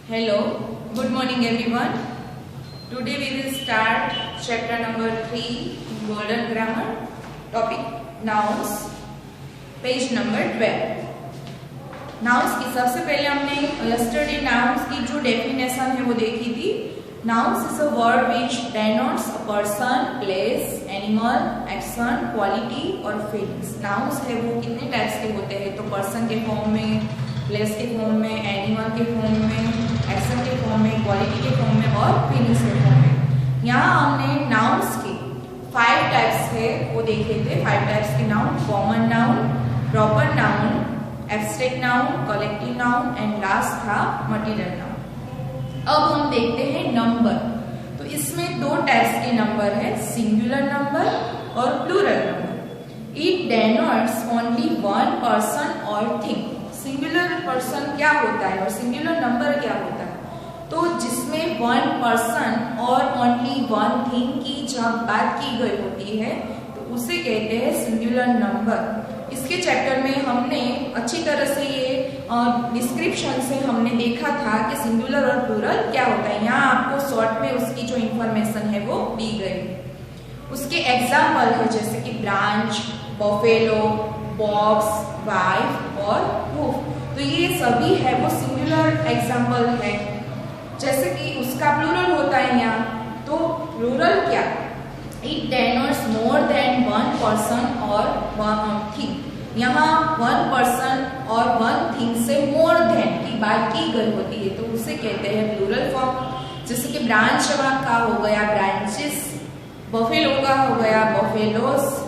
Hello, good morning everyone. Today we will start chapter number 3 Modern Grammar, topic Nouns, page number 12. Nouns की सबसे पहले हमने yesterday nouns की जो definition है वो देखी थी. Nouns is a word which denotes a person, place, animal, action, quality और feelings. Nouns है वो कितने टाइप्स के होते हैं? तो person के फॉर्म में, प्लेस के फॉर्म में, एनिमल के फॉर्म में, एक्शन के फॉर्म में, क्वालिटी के फॉर्म में और फीलिंग्स के फॉर्म में. यहाँ हमने नाउन्स के 5 टाइप्स है वो देखे थे. 5 टाइप्स के noun: common noun, proper noun, abstract noun, collective noun and last था मटेरियल नाउन. अब हम देखते हैं नंबर. तो इसमें 2 टाइप्स के नंबर है, सिंगुलर नंबर और plural number. It denotes only one person और थिंग. सिंगुलर पर्सन क्या होता है और सिंगुलर नंबर क्या होता है? तो जिसमें वन पर्सन और ओनली वन थिंग की जब बात की गई होती है तो उसे कहते हैं सिंगुलर नंबर. इसके चैप्टर में हमने अच्छी तरह से ये डिस्क्रिप्शन से हमने देखा था कि सिंगुलर और प्लूरल क्या होता है. यहाँ आपको शॉर्ट में उसकी जो इंफॉर्मेशन है वो दी गई. उसके एग्जाम्पल है जैसे कि ब्रांच, बफेलो, बॉक्स, वाइफ और वुल्फ. तो ये सभी है वो सिंगुलर एग्जाम्पल है. जैसे कि उसका प्लूरल होता है यहाँ. तो प्लूरल क्या? It denotes more than one person और वन थिंग. यहाँ वन पर्सन और वन थिंग से मोर देन की बात की गई होती है तो उसे कहते हैं प्लूरल फॉर्म. जैसे कि ब्रांच का हो गया ब्रांचेस, बफेलो का हो गया बफेलोस,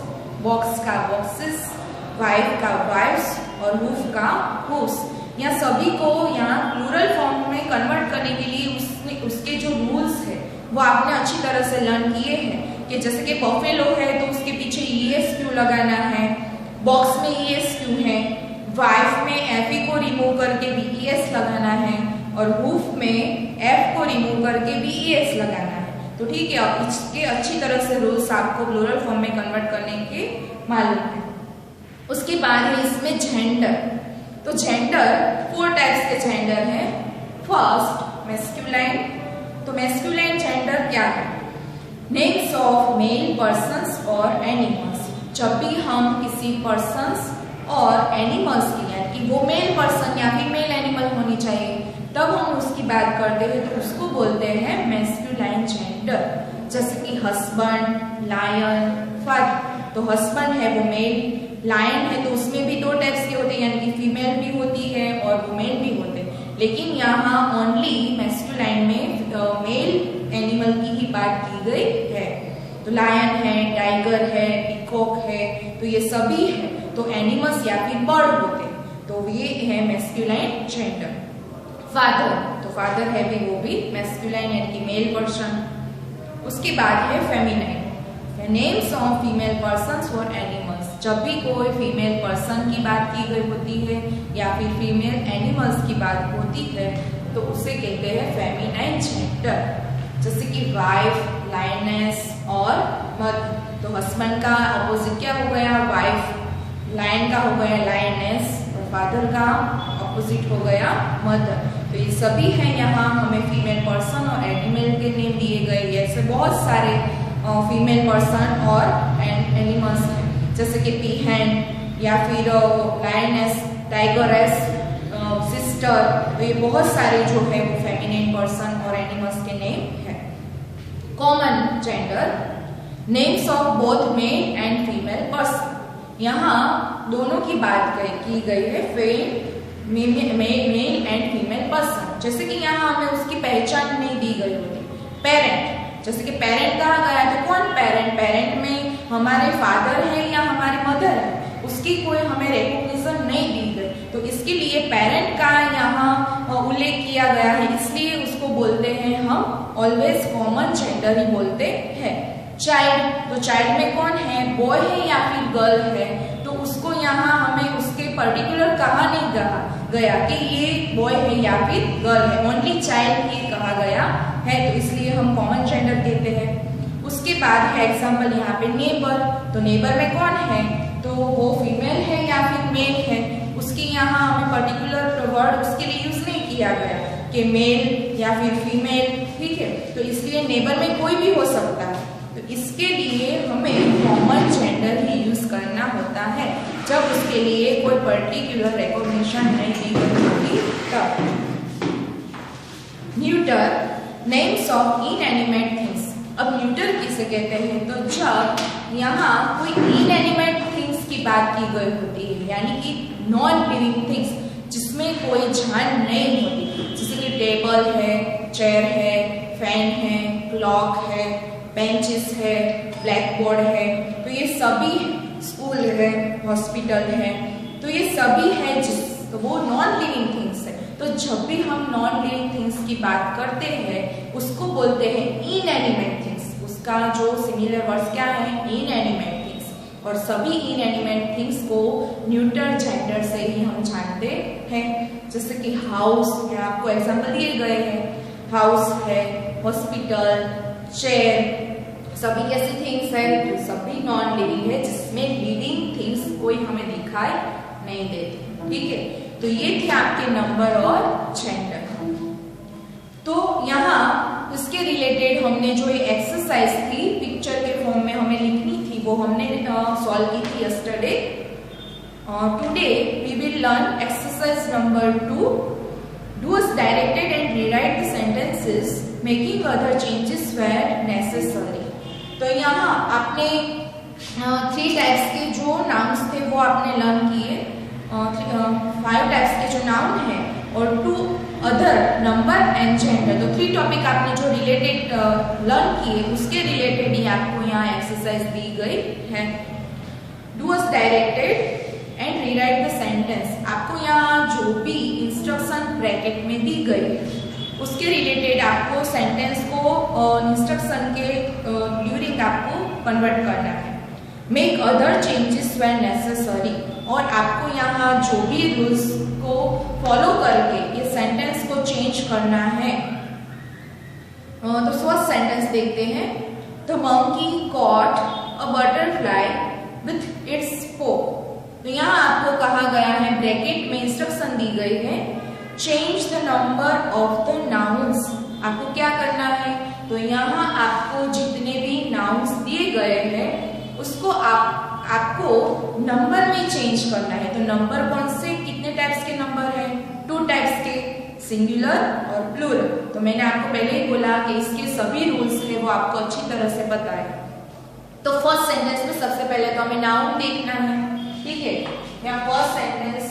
बॉक्स का बॉक्सेस, वाइफ का वाइफ्स और वुल्फ का वुल्फ्स. यहाँ सभी को यहाँ प्लूरल फॉर्म में कन्वर्ट करने के लिए उसके जो रूल्स है वो आपने अच्छी तरह से लर्न किए हैं. कि जैसे कि बफेलो है तो उसके पीछे ईएस क्यों लगाना है, बॉक्स में ईएस क्यों है, वाइफ में एफ को रिमूव करके भी ईएस लगाना है और वुल्फ में एफ को रिमूव करके भी ईएस लगाना है. तो ठीक है, अब इसके अच्छी तरह से रूल्स आपको प्लूरल फॉर्म में कन्वर्ट करने के मालूम है. उसके बाद है इसमें जेंडर. तो जेंडर 4 टाइप्स के जेंडर हैं. First masculine. तो मैस्कुलाइन जेंडर क्या है? नेम्स ऑफ मेल पर्सन्स और एनिमल्स. जब भी हम किसी पर्सन्स और एनिमल्स की यानी कि वो मेल पर्सन या फिर मेल एनिमल होनी चाहिए तब हम उसकी बात करते हैं तो उसको बोलते हैं मैस्कुलाइन जेंडर. जैसे कि हस्बैंड, लायन, फादर. तो हस्बैंड है वो मेल, लायन है तो उसमें भी 2 टाइप्स के होते हैं यानी कि फीमेल भी होती है और वुमेन भी होते हैं. लेकिन यहाँ ओनली मैस्कुलाइन में मेल एनिमल की ही बात की गई है. तो लायन है, टाइगर है, पीकॉक है, तो ये सभी है तो एनिमल्स या फिर बर्ड होते हैं. तो ये है मैस्कुलाइन जेंडर. फादर. तो फादर है भी वो भी मैस्कुलाइन यानी कि मेल पर्सन. उसके बाद है feminine. Names of female persons और एनिमल्स. जब भी कोई फीमेल पर्सन की बात की गई होती है या फिर फीमेल एनिमल्स की बात होती है तो उसे कहते हैं फेमिनाइन जेंडर. जैसे कि वाइफ, लायनेस और मदर. तो हस्बैंड का अपोजिट क्या हो गया? वाइफ. लायन का हो गया लायनेस और फादर का अपोजिट हो गया मदर. तो ये सभी हैं यहाँ हमें फीमेल पर्सन और एनिमल के नेम दिए गए. ऐसे बहुत सारे फीमेल पर्सन और एनिमल्स हैं जैसे कि पीहन या फिर लायनेस, टाइगरेस, सिस्टर. तो ये बहुत सारे जो है वो फेमिनिन पर्सन और एनिमल्स के नेम है. Common gender. Names of both male and female person. यहाँ दोनों की बात की गई है, मेल एंड फीमेल पर्सन. जैसे कि यहाँ हमें उसकी पहचान नहीं दी गई होती. पेरेंट. जैसे कि पेरेंट कहा गया तो कौन पेरेंट? पेरेंट में हमारे फादर है या हमारे मदर है, उसकी कोई हमें रिकॉग्निशन नहीं दी गई. तो इसके लिए पेरेंट का यहाँ उल्लेख किया गया है इसलिए उसको बोलते हैं हम ऑलवेज कॉमन जेंडर ही बोलते हैं. चाइल्ड. तो चाइल्ड में कौन है? बॉय है या फिर गर्ल है. तो उसको यहाँ हमें उसके पर्टिकुलर कहा नहीं गया कि ये बॉय है या फिर गर्ल है. ओनली चाइल्ड ही कहा गया है तो इसलिए हम कॉमन जेंडर कहते हैं. उसके बाद है एग्जाम्पल यहाँ पे नेबर. तो नेबर में कौन है? तो वो फीमेल है या फिर मेल है. उसकी यहाँ हमें पर्टिकुलर वर्ड उसके लिए यूज नहीं किया गया. कि मेल या फिर फीमेल, ठीक है। तो इसलिए नेबर में कोई भी हो सकता है, तो इसके लिए हमें कॉमन जेंडर ही यूज करना होता है जब उसके लिए कोई पर्टिकुलर रिकॉग्निशन नहीं दी गई होती तब। Neuter, names of inanimate things. अब न्यूटर किसे कहते हैं, तो जब यहाँ कोई इनएनिमेट थिंग्स की बात की गई होती है, यानी कि नॉन लिविंग थिंग्स जिसमें कोई जान नहीं होती, जैसे कि टेबल है, चेयर है, फैन है, क्लॉक है, बेंचेस है, ब्लैक बोर्ड है, तो ये सभी, स्कूल है, हॉस्पिटल है, तो ये सभी है तो वो नॉन लिविंग थिंग्स है। तो जब भी हम नॉन लिविंग थिंग्स की बात करते हैं उसको बोलते हैं इनएनिमेट थिंग्स। उसका जो सिमिलर वर्ड्स क्या है, इनएनिमेट थिंग्स। और सभी इनएनिमेट थिंग्स को न्यूटर जेंडर से ही हम जानते हैं, जैसे कि हाउस है, आपको एग्जांपल दिए गए हैं, हाउस है, हॉस्पिटल, चेयर, सभी कैसी थिंग्स है, तो सभी नॉन लिविंग है जिसमें लिविंग थिंग्स कोई हमें दिखाई नहीं देती, ठीक है। तो ये थे आपके नंबर और जेंडर। तो यहाँ उसके रिलेटेड हमने जो एक्सरसाइज थी पिक्चर के फॉर्म में हमें लिखनी थी वो हमने सॉल्व की थी yesterday. Today we will learn exercise number 2। डू as directed and rewrite the sentences making other changes where necessary। तो यहाँ आपने 3 टाइप्स के जो नाउन्स थे वो आपने लर्न किए, 5 टाइप्स के जो नाउन है, और 2 अदर, नंबर एंड जेंडर। तो 3 टॉपिक आपने जो रिलेटेड लर्न किए उसके रिलेटेड ही आपको यहाँ एक्सरसाइज दी गई है। Do as directed and rewrite the sentence. आपको यहाँ जो भी इंस्ट्रक्शन ब्रैकेट में दी गई उसके रिलेटेड आपको सेंटेंस को इंस्ट्रक्शन के ड्यूरिंग आपको कन्वर्ट करना है। Make other changes when necessary, और आपको यहाँ जो भी रूल्स को फॉलो करके ये सेंटेंस को चेंज करना है। तो फर्स्ट सेंटेंस देखते हैं। The monkey caught a butterfly with its poke. तो यहाँ आपको कहा गया है, ब्रैकेट में इंस्ट्रक्शन दी गई है, change the number of the nouns. आपको क्या करना है, तो यहाँ आपको जितने भी नाउन्स दिए गए हैं उसको आपको नंबर में चेंज करना है। तो नंबर कौन से, कितने टाइप्स के नंबर है, 2 टाइप्स के, सिंगुलर और प्लूरल। तो मैंने आपको पहले ही बोला कि इसके सभी रूल्स है वो आपको अच्छी तरह से पता है। तो फर्स्ट सेंटेंस में सबसे पहले तो हमें नाउन देखना है, ठीक है। यहाँ first sentence,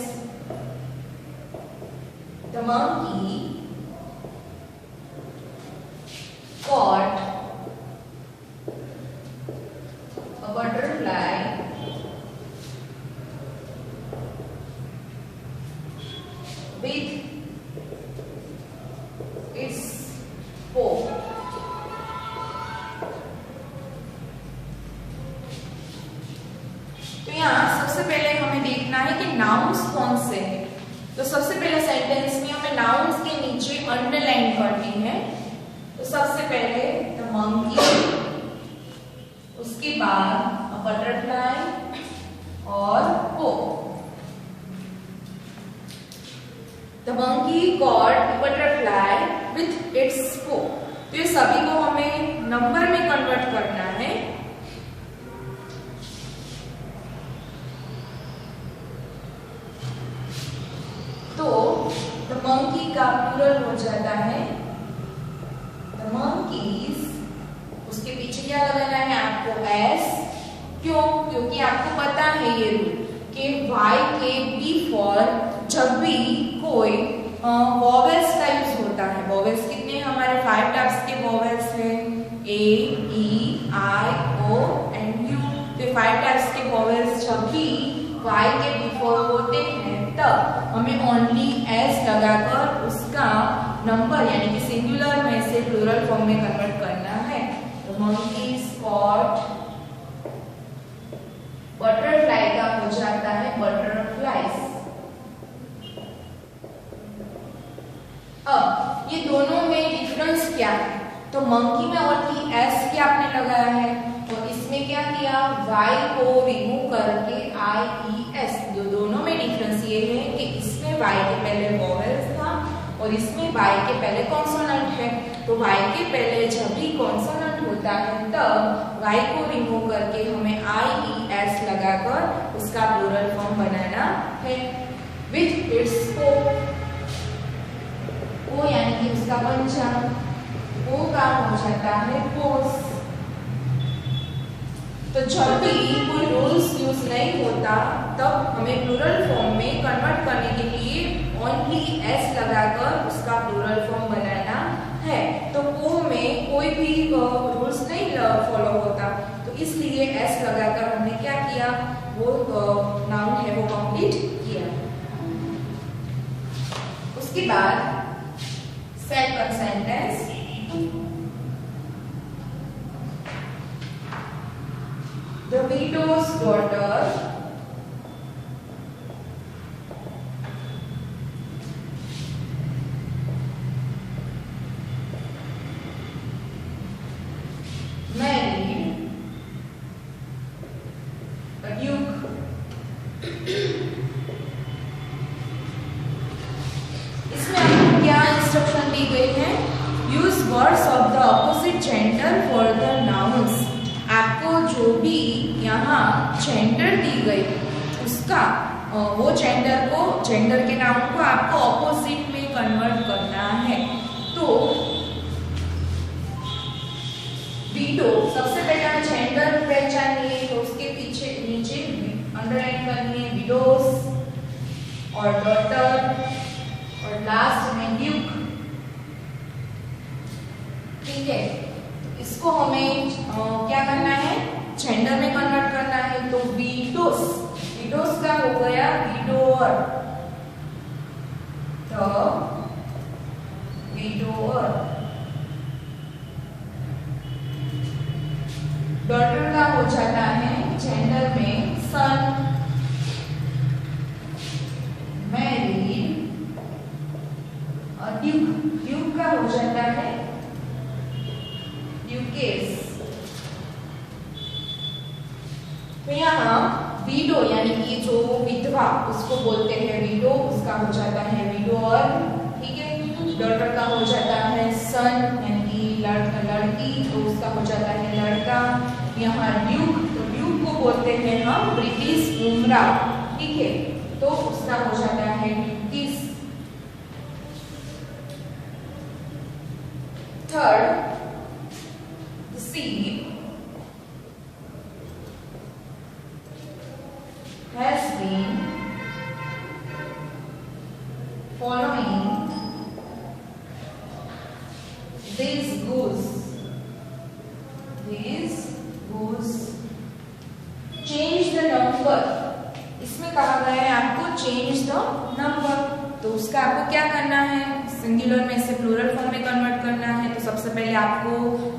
the monkey caught a butterfly with its poke। तो यहाँ सबसे पहले हमें देखना है कि नाउन्स कौन से हैं। तो सबसे पहले सेंटेंस में हमें नाउन्स के नीचे अंडरलाइन करनी है। तो सबसे पहले द मंकी, उसके बाद बटरफ्लाई और poke. The monkey caught butterfly with its poke. तो ये सभी को हमें नंबर में कन्वर्ट करना है। तो द मंकी का प्लूरल हो जाता है द मंकीज। उसके पीछे क्या लगाना है आपको, एस। क्यों, क्योंकि आपको पता है ये रूल कि वाई के बिफोर जब भी कोई वॉवेल्स का यूज होता है। वॉवेल्स कितने हमारे 5 टाइप्स के वॉवेल्स है, ए, ई, आई, ओ एंड यू। तो 5 टाइप्स के वॉवेल्स जब भी वाई के बिफोर होते हैं तब हमें ओनली एस लगाकर उसका नंबर यानी कि सिंगुलर में से प्लूरल फॉर्म में कन्वर्ट करना है। तो monkeys caught बटरफ्लाई का हो जाता है बटरफ्लाइज। अब ये दोनों में डिफरेंस क्या है, तो मंकी में ओनली एस क्या आपने लगाया है, और इसमें क्या किया, वाई को रिमूव करके आई ई एस। दोनों में डिफरेंस ये है कि इसमें वाई के पहले वॉवेल्स था, और इसमें y के पहले कॉन्सोनेंट है, तो y के पहले जब भी कॉन्सोनेंट होता है तब y को रिमूव करके हमें IES लगाकर उसका प्लूरल फॉर्म बनाना है विथ इट्स ओ यानी कि उसका पंचा, ओ का हो जाता है पोस। तो जब भी कोई रूल्स यूज नहीं होता तब हमें प्लूरल फॉर्म में कन्वर्ट करने के लिए ओनली एस लगाकर उसका प्लूरल फॉर्म बनाना है। तो ओ में कोई भी रूल्स नहीं फॉलो होता, तो इसलिए एस लगाकर हमने क्या किया, वो नाउन है वो कंप्लीट किया। उसके बाद second sentence, the widow's daughter married a duke। इसमें आपको क्या इंस्ट्रक्शन दी गई है, use words of the opposite gender for the nouns. आपको जो भी यहाँ जेंडर दी गई उसका वो जेंडर के नाउन को आपको ऑपोजिट में कन्वर्ट करना है। तो विडो सबसे पहले हम जेंडर पहचानिए, तो उसके पीछे नीचे अंडरलाइन करनी है विडोस और डॉटर और लास्ट में ड्यूक। ठीक है, इसको हमें क्या करना है, जेंडर में कन्वर्ट करना है। तो विडोस, विडोस का हो गया विडोअर, तो विडोअर। डॉटर का हो जाता है जेंडर में सन, मैरिड और ड्यूक, ड्यूक का हो जाता है ड्यूकेस। तो यहाँ विडो यानी कि जो विधवा उसको बोलते हैं विडो, उसका हो जाता है विडोअर। ठीक है, डॉटर का हो जाता है सन यानी कि लड़की, तो उसका हो जाता है लड़का। यहाँ ड्यूक, तो ड्यूक को बोलते हैं हम ब्रिटिश उमरा। ठीक है, तो उसका हो जाता है ड्यूकिस। Third, seed has been following this goose change the number। इसमें कहा गया है आपको change the number, तो उसका आपको क्या करना है, सिंगुलर में से प्लूरल फॉर्म में कन्वर्ट करना है। तो सबसे पहले आपको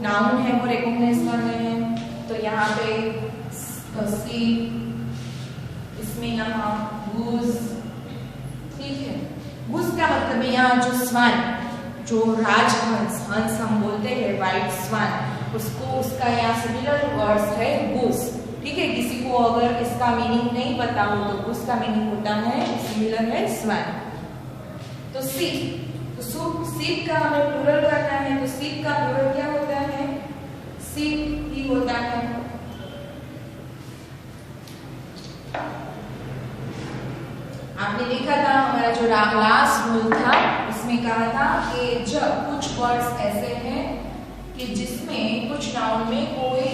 नाउन है वो रिकॉग्नाइज करने हैं। तो यहाँ पे सी, इसमें यहाँ गूज। ठीक है, गूज का मतलब है यहाँ जो स्वान, जो राजहंस, हंस हम बोलते हैं व्हाइट स्वान, उसको उसका यहाँ सिमिलर वर्ड्स है गूस। ठीक है, किसी को अगर इसका मीनिंग नहीं पता हो तो गूस का मीनिंग होता है सिमिलर है स्वान। तो सीप, तो सीप का हमें प्लूरल करना है, तो सीप का प्लूरल क्या होता है, सीप ही होता है। आपने देखा था हमारा जो लास्ट रूल था, उसमें कहा था कि जब कुछ वर्ड्स ऐसे हैं कि जिसमें कुछ नाउन में कोई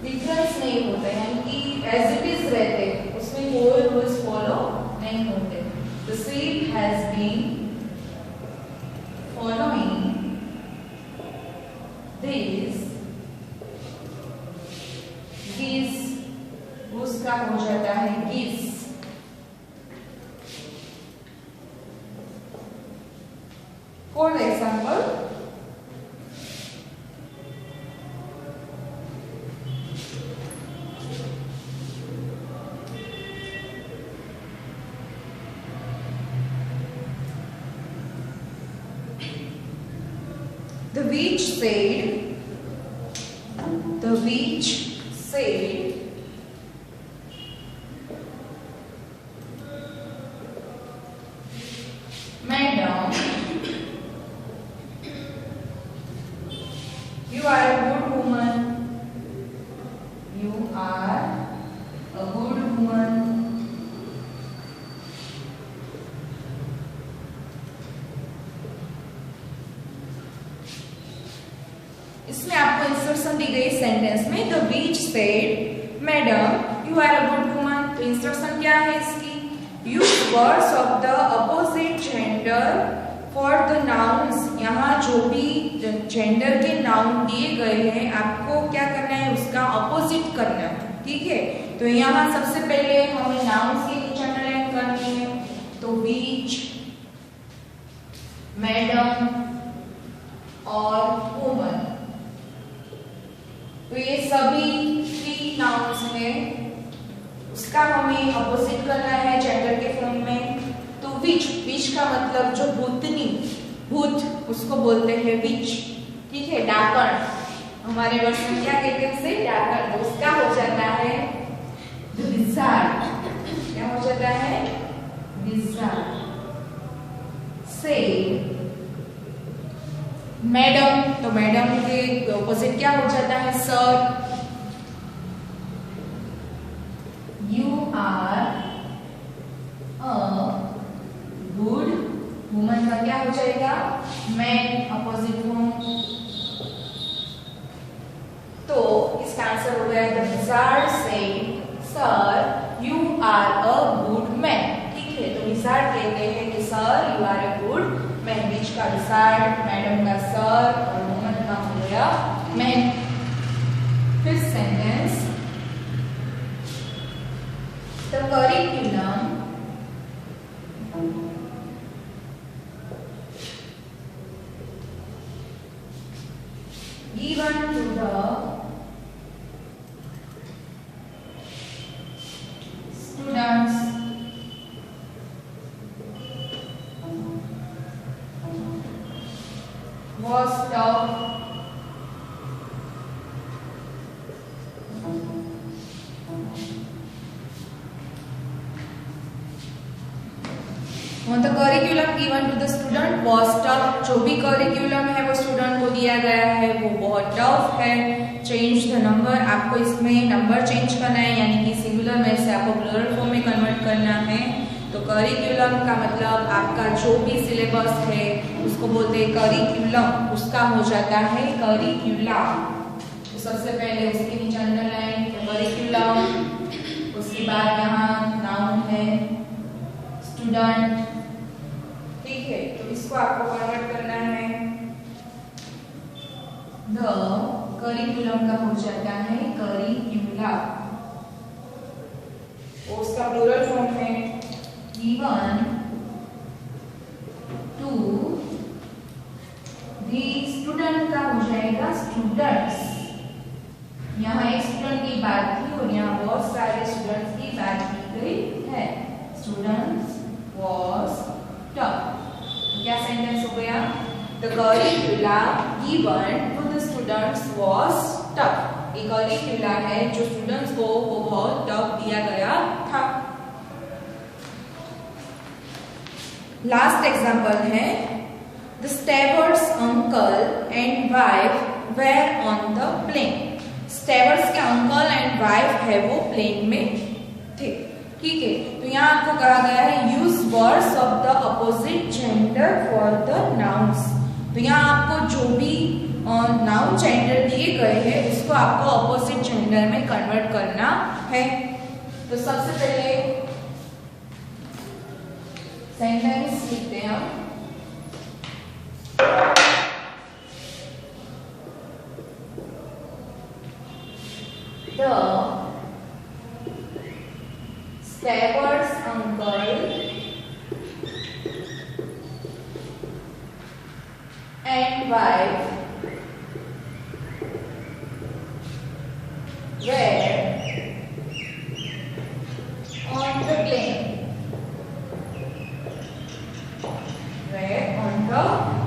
डिफरेंस नहीं होता, यानी कि एज इट इज रहते, उसमें कोई रूल्स फॉलो नहीं होते। The sheep has been following this geese, उसका हो जाता है geese। For example, the witch said, Madam, You are a good woman. You are a good woman. इसमें आपको इंस्ट्रक्शन दी गई सेंटेंस में the witch said madam you are a good woman. तो instruction क्या है इसकी? Use words of the opposite gender for the nouns. यहाँ जो भी जेंडर के नाउन दिए गए हैं आपको क्या करना है, उसका अपोजिट करना है। ठीक है, तो यहाँ सबसे पहले हमें नाउन्स की नीचे अंडरलाइन करनी है। तो विच, मैडम और वुमन, तो ये सभी 3 नाउन्स है, उसका हमें अपोजिट करना है जेंडर के फॉर्म में। तो विच, विच का मतलब जो भूतनी, भूत, उसको बोलते हैं विच। ठीक है, डाकण, हमारे वर्ष में क्या कहते हैं उसे? डाकण। तो उसका हो जाता है विजार्ड। क्या हो जाता है? विजार्ड। से मैडम, तो मैडम के ऑपोजिट क्या हो जाता है? Sir. You are a good woman का क्या हो जाएगा? Man, opposite form. तो इसका आंसर हो गया the wizard said sir you are a good man. ठीक है, तो विजार्ड कहते हैं कि sir you are a good man. बीच का विजार्ड, मैडम का सर और वुमन का हो गया मैन। फिर sentence the curriculum given to the students was tough. The curriculum given to the student was tough. जो भी करिकुलम है वो स्टूडेंट को दिया गया है वो बहुत टफ है। चेंज द नंबर, आपको इसमें नंबर चेंज करना है, यानी कि सिंगुलर में से आपको प्लूरल फॉर्म में कन्वर्ट करना है। तो करिकुलम का मतलब आपका जो भी सिलेबस है उसको बोलते हैं करिकुलम, उसका हो जाता है करिकुलम। तो सबसे पहले उसके नीचे अंडरलाइन करिकुलम, उसके बाद यहाँ नाउन है स्टूडेंट। ठीक है, तो इसको आपको कन्वर्ट करना है। द करिकुलम का हो जाता है करिकुला, उसका प्लूरल फॉर्म है given to the student का हो जाएगा स्टूडेंट्स। यहाँ एक स्टूडेंट की बात की और यहाँ बहुत सारे स्टूडेंट्स की बात की गई है। Students was tough। क्या सेंटेंस हो गया? The curricula given to the students was tough। एक करिकुला है जो स्टूडेंट्स को वो बहुत टफ दिया गया था। लास्ट एग्जाम्पल है the स्टेवर्ड्स uncle and wife where on the plane. स्टेवर्ड्स के अंकल एंड वाइफ है वो प्लेन में थे। ठीक है, तो यहाँ आपको कहा गया है use words of the opposite gender for the nouns. तो यहाँ आपको जो भी नाउन जेंडर दिए गए हैं उसको आपको अपोजिट जेंडर में कन्वर्ट करना है। तो सबसे पहले सेंटेंस लिखते हैं हम। The Stawart's uncle and wife were on the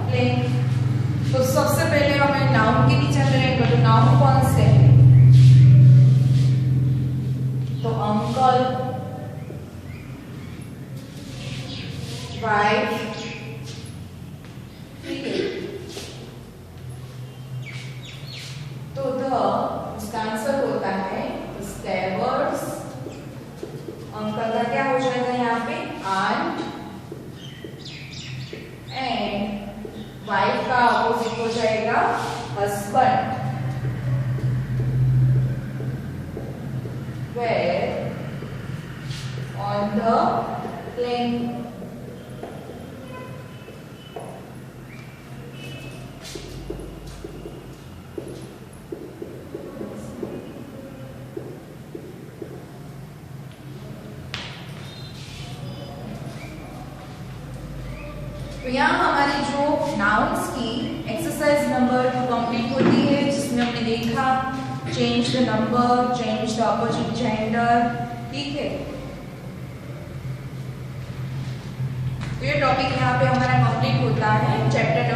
plane. तो सबसे पहले हमें नाउन के नीचे अंडरलाइन करो। नाउन कौन से है? तो अंकल, वाइफ, वाइफ का अपोजिट हो जाएगा husband. Where on the plane तो यहाँ हमारी जो नाउन्स की एक्सरसाइज नंबर 2 कंप्लीट होती है, जिसमें हमने देखा change the number, change the opposite gender. ठीक है, तो ये टॉपिक यहाँ पे हमारा कंप्लीट होता है। चैप्टर